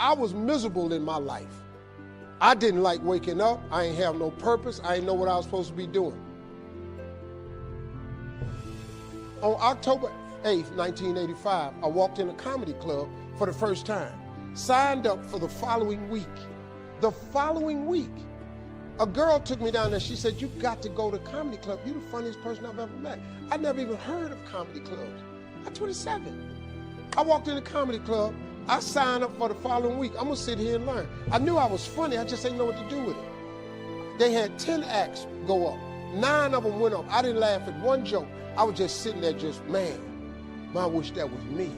I was miserable in my life. I didn't like waking up. I ain't have no purpose. I ain't know what I was supposed to be doing. On October 8th, 1985, I walked in a comedy club for the first time. Signed up for the following week. The following week, a girl took me down there. She said, "You got to go to comedy club. You're the funniest person I've ever met." I never even heard of comedy clubs. I'm 27. I walked in the comedy club. I signed up for the following week. I'm gonna sit here and learn. I knew I was funny. I just didn't know what to do with it. They had 10 acts go up. 9 of them went up. I didn't laugh at one joke. I was just sitting there just, man, I wish that was me.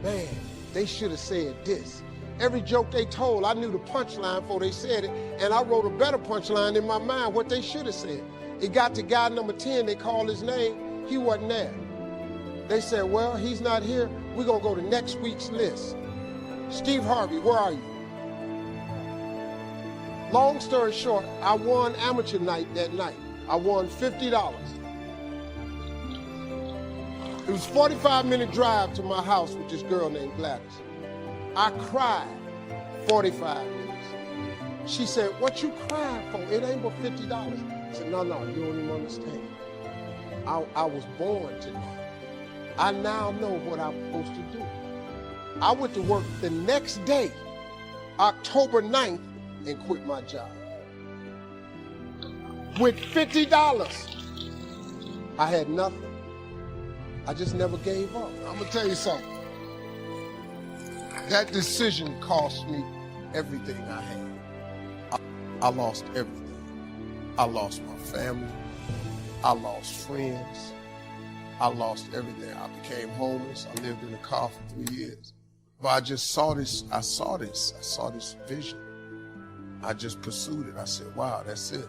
Man, they should have said this. Every joke they told, I knew the punchline before they said it, and I wrote a better punchline in my mind, what they should have said. It got to guy number 10, they called his name, he wasn't there. They said, well, he's not here, we're gonna go to next week's list. Steve Harvey, where are you? Long story short, I won amateur night that night. I won $50. It was a 45-minute drive to my house with this girl named Gladys. I cried 45 minutes. She said, "What you crying for? It ain't but $50. I said, no, you don't even understand. I was born to know. I now know what I'm supposed to do. I went to work the next day, October 9th, and quit my job. With $50, I had nothing. I just never gave up. I'm gonna tell you something. That decision cost me everything I had. I lost everything. I lost my family. I lost friends. I lost everything. I became homeless. I lived in a car for 3 years. But I just saw this, I saw this vision. I just pursued it. I said, wow, that's it.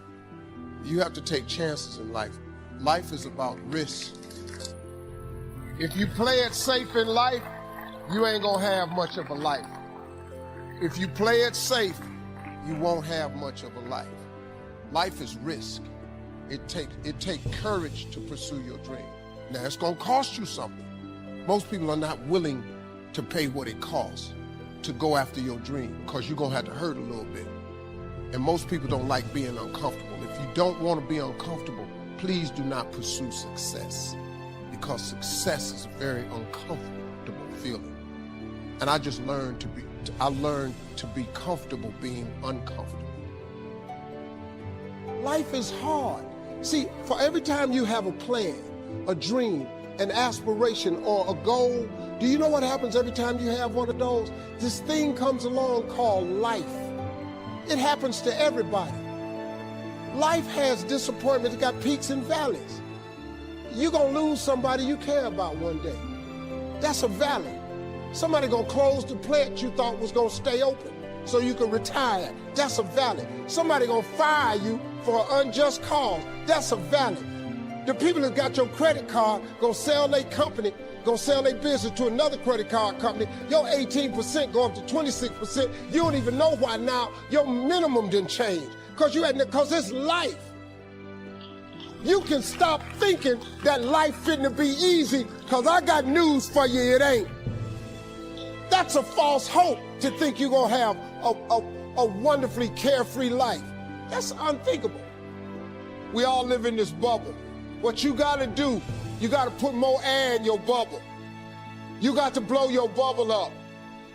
You have to take chances in life. Life is about risk. If you play it safe in life, you ain't gonna have much of a life. If you play it safe, you won't have much of a life. Life is risk. It takes courage to pursue your dream. Now, it's gonna cost you something. Most people are not willing to pay what it costs to go after your dream, because you're gonna have to hurt a little bit. And most people don't like being uncomfortable. If you don't wanna be uncomfortable, please do not pursue success, because success is a very uncomfortable feeling. And I just learned to be comfortable being uncomfortable. Life is hard. See, for every time you have a plan, a dream, an aspiration, or a goal, do you know what happens every time you have one of those? This thing comes along called life. It happens to everybody. Life has disappointments. It got peaks and valleys. You're gonna lose somebody you care about one day. That's a valley. Somebody gonna close the plant you thought was gonna stay open so you can retire. That's a valley. Somebody gonna fire you for an unjust cause. That's a valley. The people that got your credit card gonna sell their company, gonna sell their business to another credit card company. Your 18% go up to 26%. You don't even know why now. Your minimum didn't change because it's life. You can stop thinking that life fitting be easy, because I got news for you, it ain't. That's a false hope to think you're gonna have a wonderfully carefree life. That's unthinkable. We all live in this bubble. What you gotta do, you gotta put more air in your bubble. You got to blow your bubble up.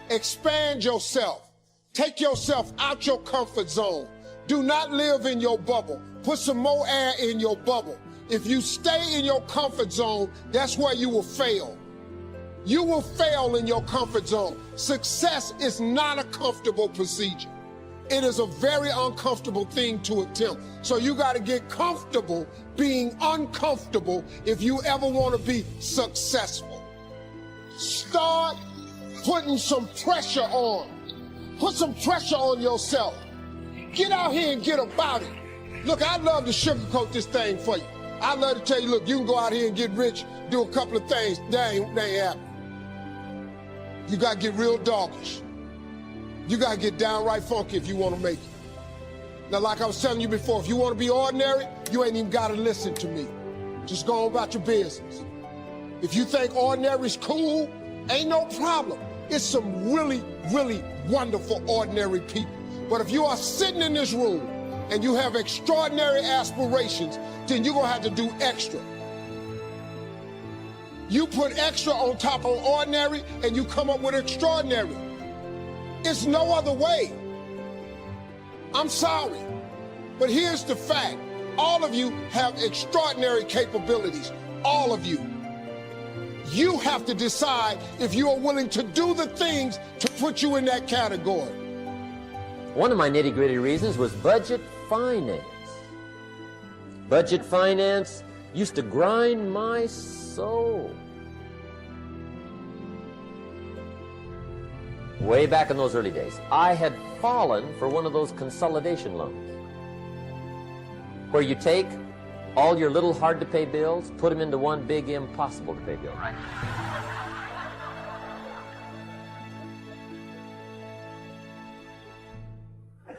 Expand yourself. Take yourself out your comfort zone. Do not live in your bubble. Put some more air in your bubble. If you stay in your comfort zone, that's where you will fail. You will fail in your comfort zone. Success is not a comfortable procedure. It is a very uncomfortable thing to attempt. So you got to get comfortable being uncomfortable if you ever want to be successful. Start putting some pressure on. Put some pressure on yourself. Get out here and get about it. Look, I'd love to sugarcoat this thing for you. I'd love to tell you, look, you can go out here and get rich, do a couple of things. That ain't happening. You got to get real doggish. You got to get downright funky if you want to make it. Now, like I was telling you before, if you want to be ordinary, you ain't even got to listen to me. Just go on about your business. If you think ordinary's cool, ain't no problem. It's some really, really wonderful, ordinary people. But if you are sitting in this room and you have extraordinary aspirations, then you're going to have to do extra. You put extra on top of ordinary and you come up with extraordinary. It's no other way. I'm sorry, but here's the fact. All of you have extraordinary capabilities, all of you. You have to decide if you are willing to do the things to put you in that category. One of my nitty-gritty reasons was budget finance. Budget finance used to grind my soul. Way back in those early days, I had fallen for one of those consolidation loans, where you take all your little hard-to-pay bills, put them into one big impossible-to-pay bill. Right.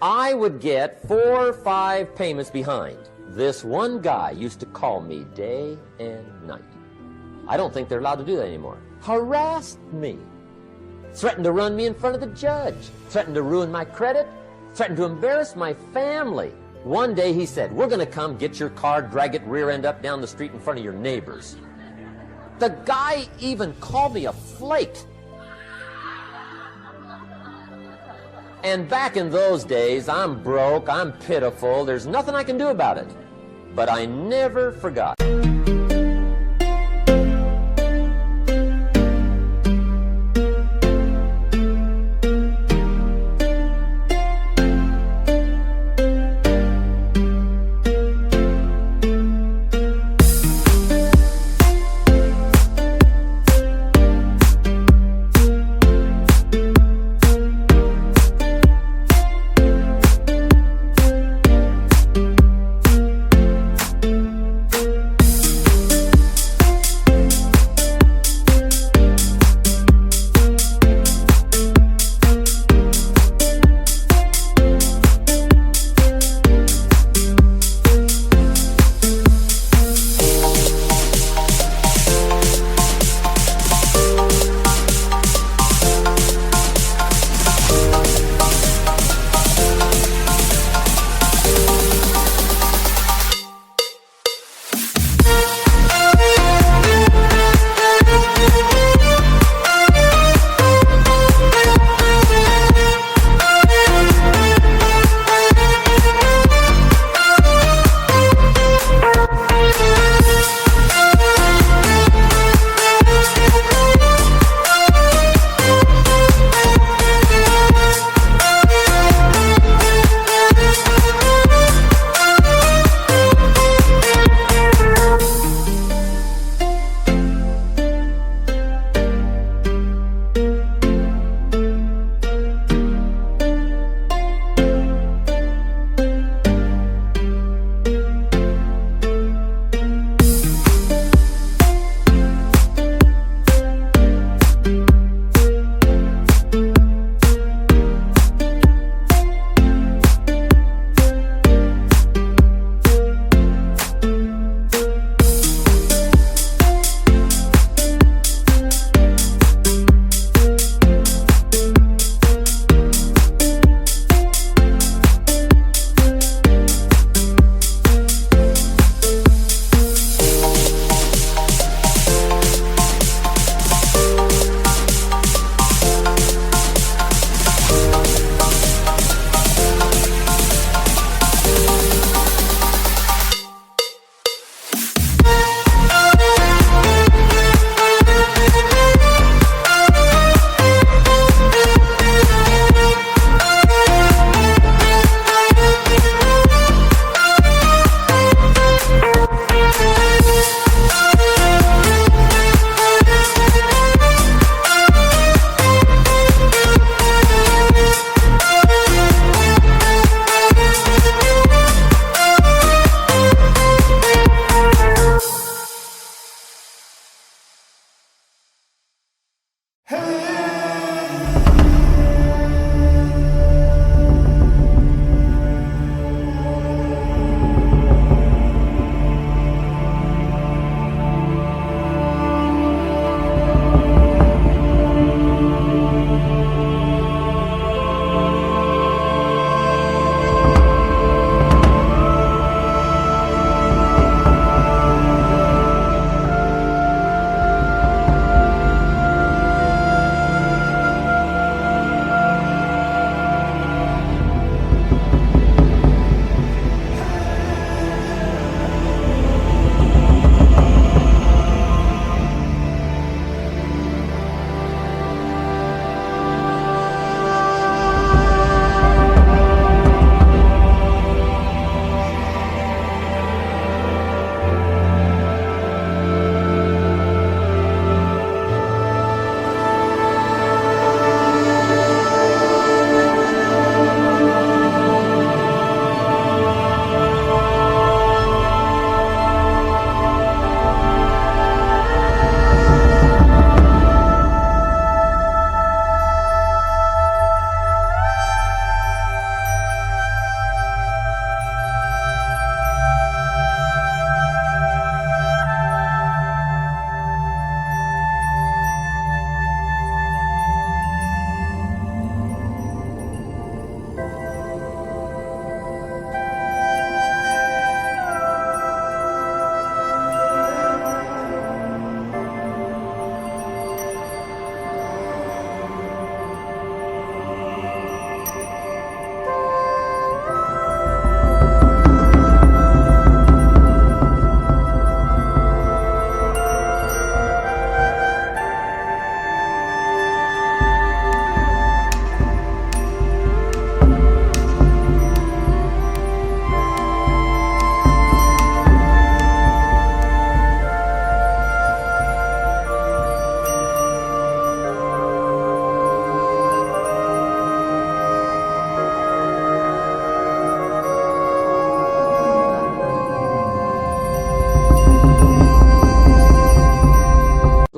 I would get 4 or 5 payments behind. This one guy used to call me day and night. I don't think they're allowed to do that anymore. Harassed me. Threatened to run me in front of the judge. Threatened to ruin my credit. Threatened to embarrass my family. One day he said, we're going to come get your car, drag it rear end up down the street in front of your neighbors. The guy even called me a flake. And back in those days, I'm broke, I'm pitiful, there's nothing I can do about it. But I never forgot.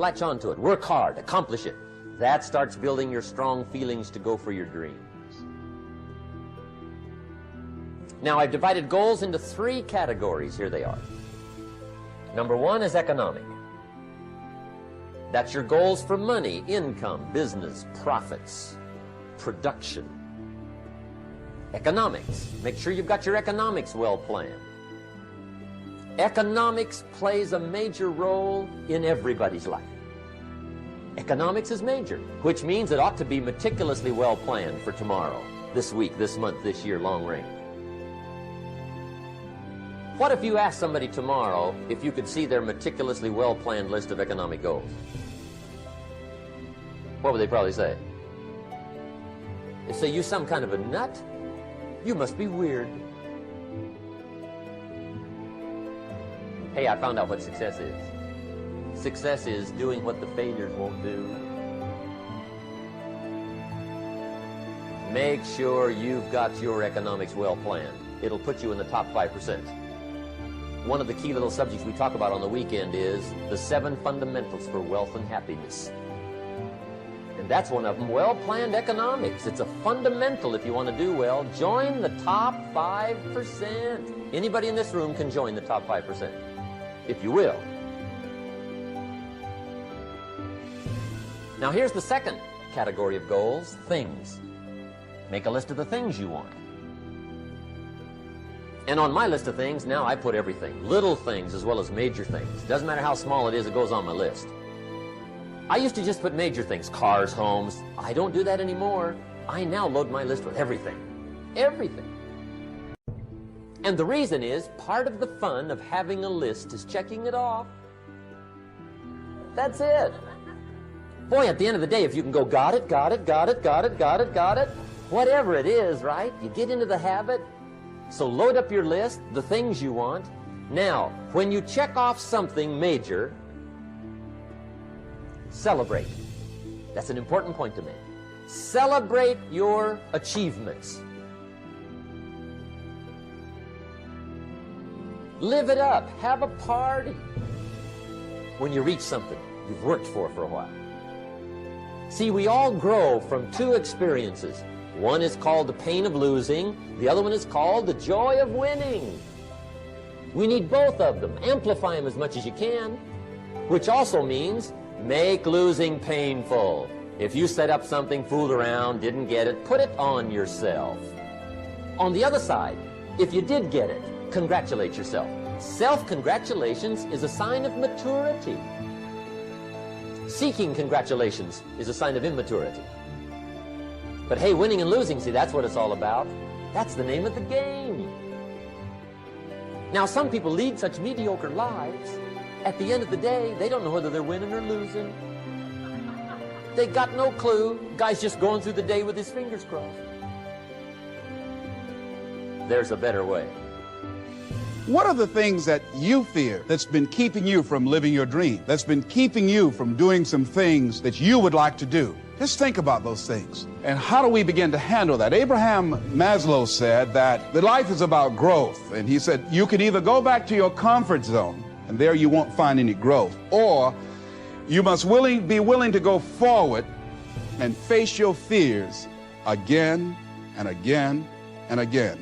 latch onto it, work hard, accomplish it. That starts building your strong feelings to go for your dreams. Now, I've divided goals into 3 categories. Here they are. Number 1 is economic. That's your goals for money, income, business, profits, production. Economics. Make sure you've got your economics well planned. Economics plays a major role in everybody's life. Economics is major, which means it ought to be meticulously well planned for tomorrow, this week, this month, this year, long range. What if you asked somebody tomorrow if you could see their meticulously well-planned list of economic goals? What would they probably say? They'd say, "You some kind of a nut? You must be weird." Hey, I found out what success is. Success is doing what the failures won't do. Make sure you've got your economics well planned. It'll put you in the top 5%. One of the key little subjects we talk about on the weekend is the 7 fundamentals for wealth and happiness. And that's one of them, well-planned economics. It's a fundamental if you want to do well. Join the top 5%. Anybody in this room can join the top 5%, if you will. Now here's the second category of goals, things. Make a list of the things you want. And on my list of things, now I put everything. Little things as well as major things. Doesn't matter how small it is, it goes on my list. I used to just put major things, cars, homes. I don't do that anymore. I now load my list with everything. Everything. And the reason is, part of the fun of having a list is checking it off. That's it. Boy, at the end of the day, if you can go, got it, got it, got it, got it, got it, got it, whatever it is, right? You get into the habit. So load up your list, the things you want. Now, when you check off something major, celebrate. That's an important point to make. Celebrate your achievements. Live it up. Have a party when you reach something you've worked for a while. See, we all grow from 2 experiences. One is called the pain of losing. The other one is called the joy of winning. We need both of them. Amplify them as much as you can, which also means make losing painful. If you set up something, fooled around, didn't get it, put it on yourself. On the other side, if you did get it, congratulate yourself. Self-congratulations is a sign of maturity. Seeking congratulations is a sign of immaturity. But hey, winning and losing, see, that's what it's all about. That's the name of the game. Now, some people lead such mediocre lives, at the end of the day, they don't know whether they're winning or losing. They got no clue. Guy's just going through the day with his fingers crossed. There's a better way. What are the things that you fear that's been keeping you from living your dream, that's been keeping you from doing some things that you would like to do? Just think about those things. And how do we begin to handle that? Abraham Maslow said that the life is about growth. And he said you can either go back to your comfort zone, and there you won't find any growth, or you must be willing to go forward and face your fears again and again and again.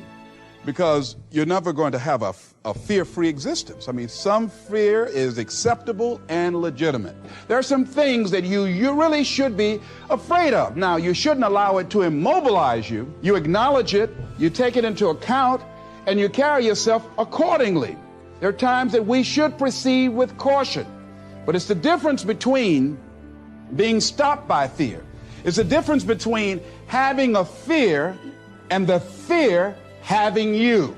Because you're never going to have a fear-free existence. I mean, some fear is acceptable and legitimate. There are some things that you really should be afraid of. Now, you shouldn't allow it to immobilize you. You acknowledge it, you take it into account, and you carry yourself accordingly. There are times that we should proceed with caution. But it's the difference between being stopped by fear. It's the difference between having a fear and the fear having you.